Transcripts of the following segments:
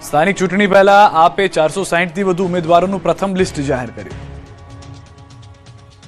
સ્થાનિક ચૂંટણી પહેલા આપે 460 થી વધુ ઉમેદવારોનું પ્રથમ લિસ્ટ જાહેર કર્યું.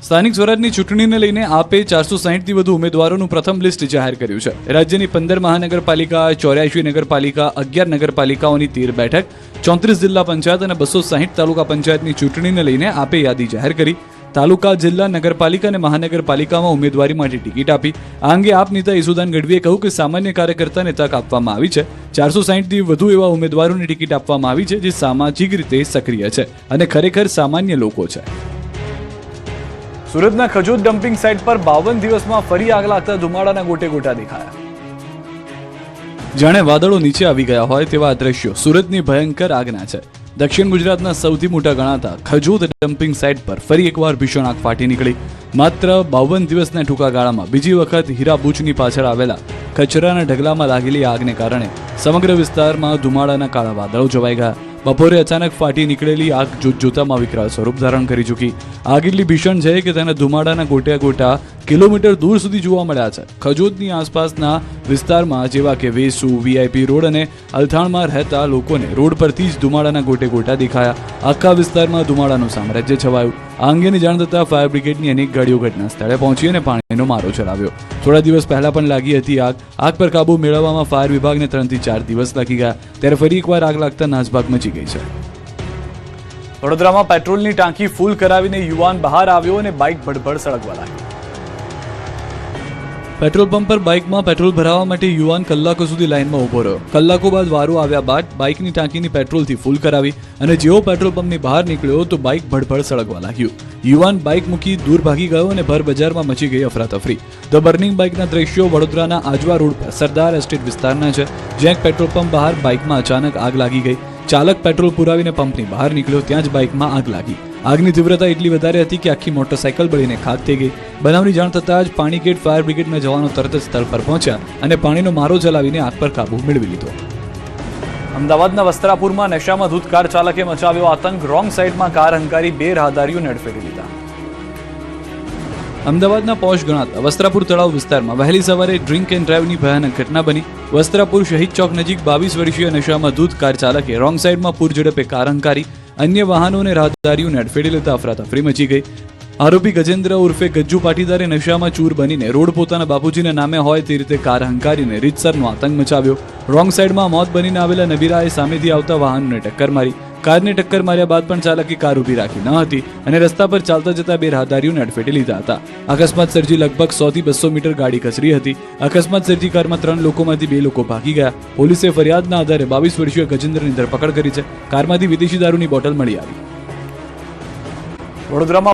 સ્થાનિક સ્વરાજની ચૂંટણીને લઈને આપે 460 થી વધુ ઉમેદવારોનું પ્રથમ લિસ્ટ જાહેર કર્યું છે. રાજ્યની 15 મહાનગરપાલિકા, 84 નગરપાલિકા, 11 નગરપાલિકાઓની 13 બેઠક, 34 જિલ્લા પંચાયત અને 260 તાલુકા પંચાયતની ચૂંટણીને લઈને આપે યાદી જાહેર કરી. તાલુકા, જિલ્લા, નગરપાલિકા અને મહાનગરપાલિકામાં ઉમેદવારી માટે ટિકિટ આપી. આ અંગે આપ નેતા ઈસુદાન ગઢવીએ કહ્યું કે સામાન્ય કાર્યકર્તાને તક આપવામાં આવી છે. 460 થી વધુ એવા ઉમેદવારોને ટિકિટ આપવામાં આવી છે જે સામાજિક રીતે સક્રિય છે અને ખરેખર સામાન્ય લોકો છે. સુરતના ખજોદ ડમ્પિંગ સાઇટ પર 52 દિવસમાં ફરી આગ લાગતા ધુમાડાના ગોટે ગોટા દેખાયા. જાણે વાદળો નીચે આવી ગયા હોય તેવા દ્રશ્યો સુરતની ભયંકર આગના છે. દક્ષિણ ગુજરાતના સૌથી મોટા ગણાતા ખજોદ ડમ્પિંગ સાઇટ પર ફરી એકવાર ભીષણ આગ ફાટી નીકળી. માત્ર 52 દિવસના ટૂંકા ગાળામાં બીજી વખત હીરાબુચની પાછળ આવેલા કચરાના ઢગલામાં લાગેલી આગને કારણે સમગ્ર વિસ્તારમાં ધુમાડાના કાળા વાદળો જોવાઈ ગયા. બપોરે અચાનક ફાટી નીકળેલી આગ જોતામાં વિકરાળ સ્વરૂપ ધારણ કરી ચૂકી. આગ એટલી ભીષણ છે કે તેના ધુમાડાના ગોટા ગોટા કિલોમીટર દૂર સુધી જોવા મળ્યા છે. ખજોદની આસપાસના વિસ્તારમાં જેવા કે વેસુ, વીઆઈપી રોડ અને અલથાણમાં રહેતા લોકોને રોડ પરથી જ ધુમાડાના ગોટે ગોટા દેખાયા. આખા વિસ્તારમાં ધુમાડાનું સામ્રાજ્ય છવાયું. આ અંગેની જાણ થતાં ફાયર બ્રિગેડની અનેક ગાડીઓ ઘટના સ્થળે પહોંચી અને પાણીનો મારો ચલાવ્યો. થોડા દિવસ પહેલા પણ લાગી હતી આગ. આગ પર કાબુ મેળવવામાં ફાયર વિભાગને 3 થી 4 દિવસ લાગી ગયા. ત્યારે ફરી એકવાર આગ લાગતા નાસભાગ મચી ગઈ છે. વડોદરામાં પેટ્રોલની ટાંકી ફૂલ કરાવીને યુવાન બહાર આવ્યો અને બાઇક ભડભડ સળગવા લાગી. પેટ્રોલ પંપ પર બાઇકમાં પેટ્રોલ ભરાવવા માટે યુવાન કલાકો સુધી લાઇનમાં ઉભો રહ્યો. કલાકો બાદ વારો આવ્યા બાદ બાઇકની ટાંકીની પેટ્રોલથી ફૂલ કરાવી અને જેવો પેટ્રોલ પંપની બહાર નીકળ્યો તો બાઇક ભડભડ સળગવા લાગ્યું. યુવાન બાઇક મૂકી દૂર ભાગી ગયો અને ભર બજારમાં મચી ગઈ અફરાતફરી. ધ બર્નિંગ બાઇકના દ્રશ્યો વડોદરાના આજવા રોડ પર સરદાર એસ્ટેટ વિસ્તારના છે, જ્યાં પેટ્રોલ પંપ બહાર બાઇકમાં અચાનક આગ લાગી ગઈ. ચાલક પેટ્રોલ પુરાવીને પંપની બહાર નીકળ્યો ત્યાં જ બાઇકમાં આગ લાગી. આગની તીવ્રતા એટલી વધારે હતી કે આખી મોટરસાયકલ બળીને ખાક થઈ ગઈ. બનાવની જાણ થતાં જ પાણીગેટ ફાયર બ્રિગેડના જવાનો તરત જ સ્થળ પર પહોંચ્યા અને પાણીનો મારો ચલાવીને આગ પર કાબુ મેળવી લીધો. અમદાવાદના વસ્ત્રાપુરમાં નશામાં ધૂત કાર ચાલકે મચાવ્યો આતંક. રોંગ સાઈડમાં કાર હંકારી 2 રાહદારીઓને અડફેટી લીધા. અમદાવાદના પોશ ગણાતા વસ્ત્રાપુર તળાવ વિસ્તારમાં વહેલી સવારે ડ્રિંક એન્ડ ડ્રાઈવની ભયાનક ઘટના બની. વસ્ત્રાપુર શહીદ ચોક નજીક 22 વર્ષીય નશામાં ધૂત કાર ચાલકે રોંગ સાઈડમાં પૂર ઝડપે કાર હંકારી અન્ય વાહનો અને રાહદારીઓને અડફેટી લેતા અફરાતફરી મચી ગઈ. આરોપી ગજેન્દ્ર ઉર્ફે ગજ્જુ પાટીદારે નશામાં ચૂર બનીને રોડ પોતાના બાપુજીના નામે હોય તે રીતે કાર હંકારીને રીતસરનો આતંક મચાવ્યો. રોંગ સાઈડમાં મોત બનીને આવેલા નબીરાએ સામેથી આવતા વાહનને ટક્કર મારી. કારને ટક્કર માર્યા બાદ પણ ચાલકે કાર ઊભી રાખી ન હતી અને રસ્તા પર ચાલતા જતા 2 રાહદારીઓને અડફેટી લીધા હતા. અકસ્માત સર્જી લગભગ 100 થી 200 મીટર ગાડી ખસરી હતી. અકસ્માત સર્જી કારમાં 3 લોકોમાંથી 2 લોકો ભાગી ગયા. પોલીસે ફરિયાદના આધારે 22 વર્ષીય ગજેન્દ્રની ધરપકડ કરી છે. કારમાંથી વિદેશી દારૂની બોટલ મળી આવી. વડોદરામાં